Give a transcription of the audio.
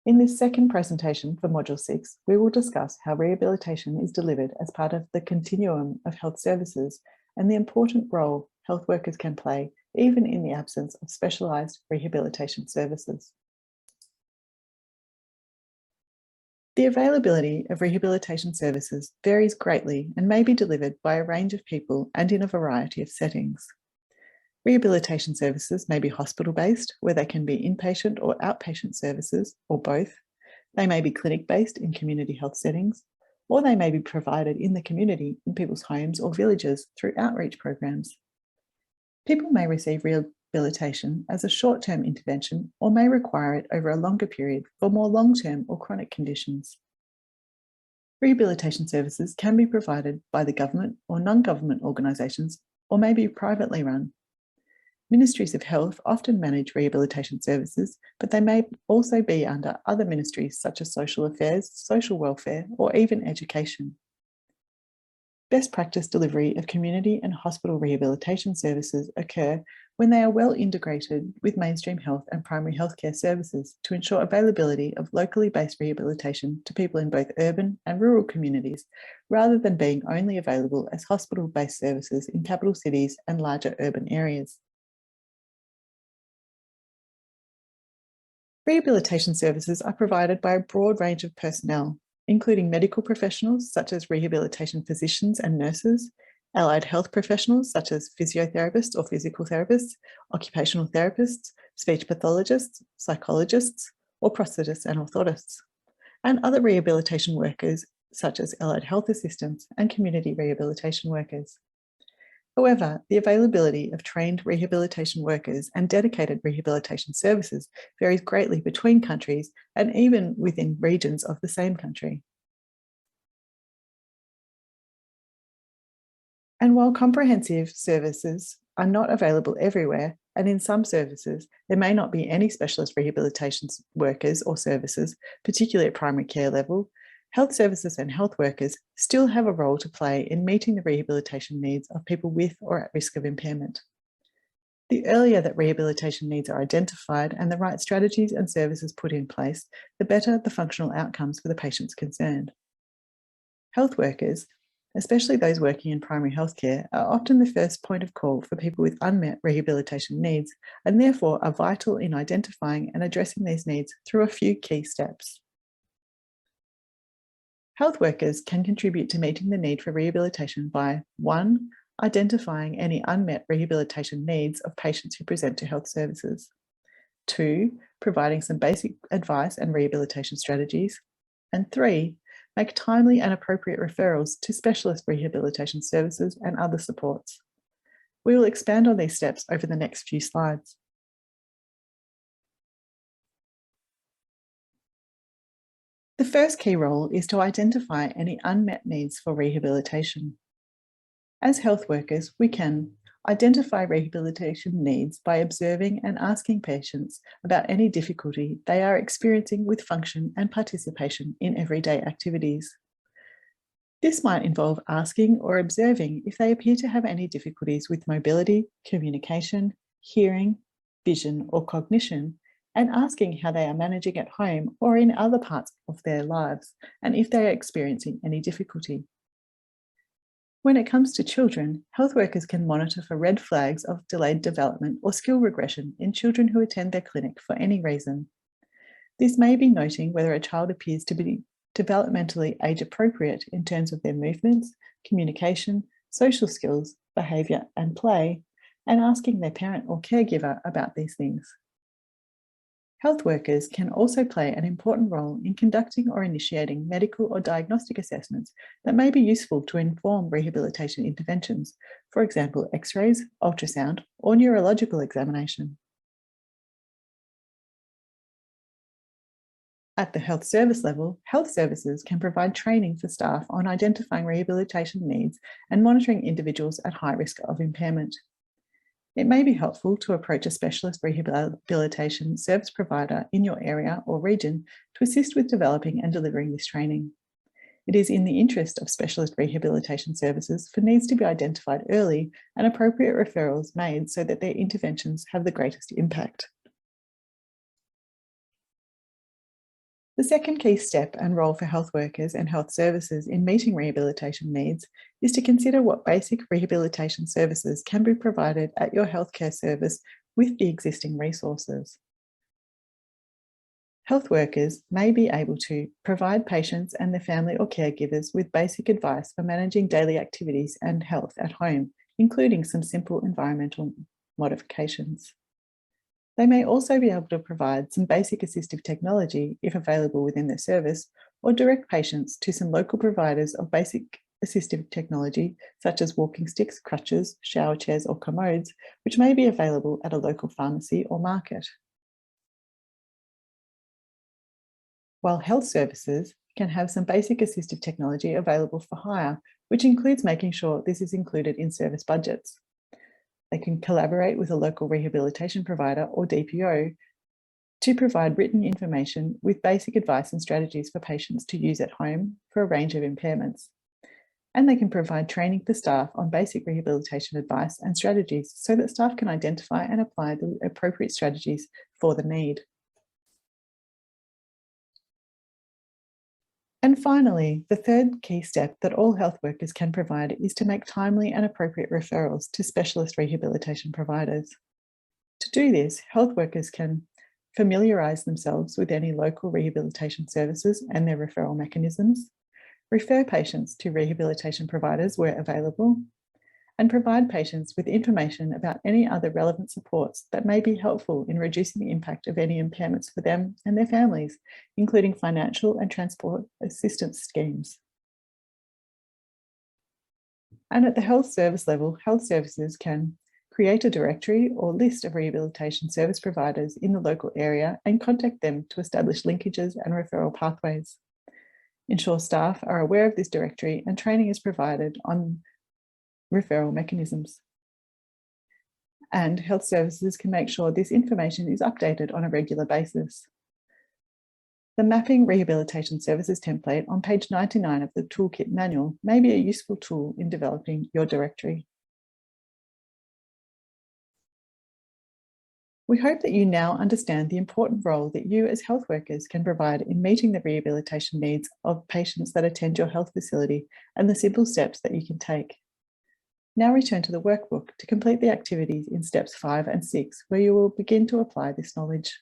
In this second presentation for Module 6, we will discuss how rehabilitation is delivered as part of the continuum of health services and the important role health workers can play even in the absence of specialised rehabilitation services. The availability of rehabilitation services varies greatly and may be delivered by a range of people and in a variety of settings. Rehabilitation services may be hospital-based, where they can be inpatient or outpatient services, or both. They may be clinic-based in community health settings, or they may be provided in the community in people's homes or villages through outreach programs. People may receive rehabilitation as a short-term intervention or may require it over a longer period for more long-term or chronic conditions. Rehabilitation services can be provided by the government or non-government organisations or may be privately run. Ministries of health often manage rehabilitation services, but they may also be under other ministries such as social affairs, social welfare, or even education. Best practice delivery of community and hospital rehabilitation services occur when they are well integrated with mainstream health and primary healthcare services to ensure availability of locally based rehabilitation to people in both urban and rural communities, rather than being only available as hospital-based services in capital cities and larger urban areas. Rehabilitation services are provided by a broad range of personnel, including medical professionals such as rehabilitation physicians and nurses, allied health professionals such as physiotherapists or physical therapists, occupational therapists, speech pathologists, psychologists, or prosthetists and orthotists, and other rehabilitation workers such as allied health assistants and community rehabilitation workers. However, the availability of trained rehabilitation workers and dedicated rehabilitation services varies greatly between countries and even within regions of the same country. And while comprehensive services are not available everywhere, and in some services, there may not be any specialist rehabilitation workers or services, particularly at primary care level, health services and health workers still have a role to play in meeting the rehabilitation needs of people with or at risk of impairment. The earlier that rehabilitation needs are identified and the right strategies and services put in place, the better the functional outcomes for the patients concerned. Health workers, especially those working in primary healthcare, are often the first point of call for people with unmet rehabilitation needs and therefore are vital in identifying and addressing these needs through a few key steps. Health workers can contribute to meeting the need for rehabilitation by 1. Identifying any unmet rehabilitation needs of patients who present to health services. 2. Providing some basic advice and rehabilitation strategies. And 3. Make timely and appropriate referrals to specialist rehabilitation services and other supports. We will expand on these steps over the next few slides. The first key role is to identify any unmet needs for rehabilitation. As health workers, we can identify rehabilitation needs by observing and asking patients about any difficulty they are experiencing with function and participation in everyday activities. This might involve asking or observing if they appear to have any difficulties with mobility, communication, hearing, vision, or cognition, and asking how they are managing at home or in other parts of their lives, and if they are experiencing any difficulty. When it comes to children, health workers can monitor for red flags of delayed development or skill regression in children who attend their clinic for any reason. This may be noting whether a child appears to be developmentally age-appropriate in terms of their movements, communication, social skills, behaviour, and play, and asking their parent or caregiver about these things. Health workers can also play an important role in conducting or initiating medical or diagnostic assessments that may be useful to inform rehabilitation interventions, for example, X-rays, ultrasound, or neurological examination. At the health service level, health services can provide training for staff on identifying rehabilitation needs and monitoring individuals at high risk of impairment. It may be helpful to approach a specialist rehabilitation service provider in your area or region to assist with developing and delivering this training. It is in the interest of specialist rehabilitation services for needs to be identified early and appropriate referrals made so that their interventions have the greatest impact. The second key step and role for health workers and health services in meeting rehabilitation needs is to consider what basic rehabilitation services can be provided at your healthcare service with the existing resources. Health workers may be able to provide patients and their family or caregivers with basic advice for managing daily activities and health at home, including some simple environmental modifications. They may also be able to provide some basic assistive technology, if available within their service, or direct patients to some local providers of basic assistive technology, such as walking sticks, crutches, shower chairs, or commodes, which may be available at a local pharmacy or market. While health services can have some basic assistive technology available for hire, which includes making sure this is included in service budgets. They can collaborate with a local rehabilitation provider or DPO to provide written information with basic advice and strategies for patients to use at home for a range of impairments. And they can provide training for staff on basic rehabilitation advice and strategies so that staff can identify and apply the appropriate strategies for the need. And finally, the third key step that all health workers can provide is to make timely and appropriate referrals to specialist rehabilitation providers. To do this, health workers can familiarise themselves with any local rehabilitation services and their referral mechanisms, refer patients to rehabilitation providers where available, and provide patients with information about any other relevant supports that may be helpful in reducing the impact of any impairments for them and their families, including financial and transport assistance schemes. And at the health service level, health services can create a directory or list of rehabilitation service providers in the local area and contact them to establish linkages and referral pathways. Ensure staff are aware of this directory and training is provided on referral mechanisms. And health services can make sure this information is updated on a regular basis. The Mapping Rehabilitation Services template on page 99 of the Toolkit manual may be a useful tool in developing your directory. We hope that you now understand the important role that you as health workers can provide in meeting the rehabilitation needs of patients that attend your health facility and the simple steps that you can take. Now return to the workbook to complete the activities in steps 5 and 6, where you will begin to apply this knowledge.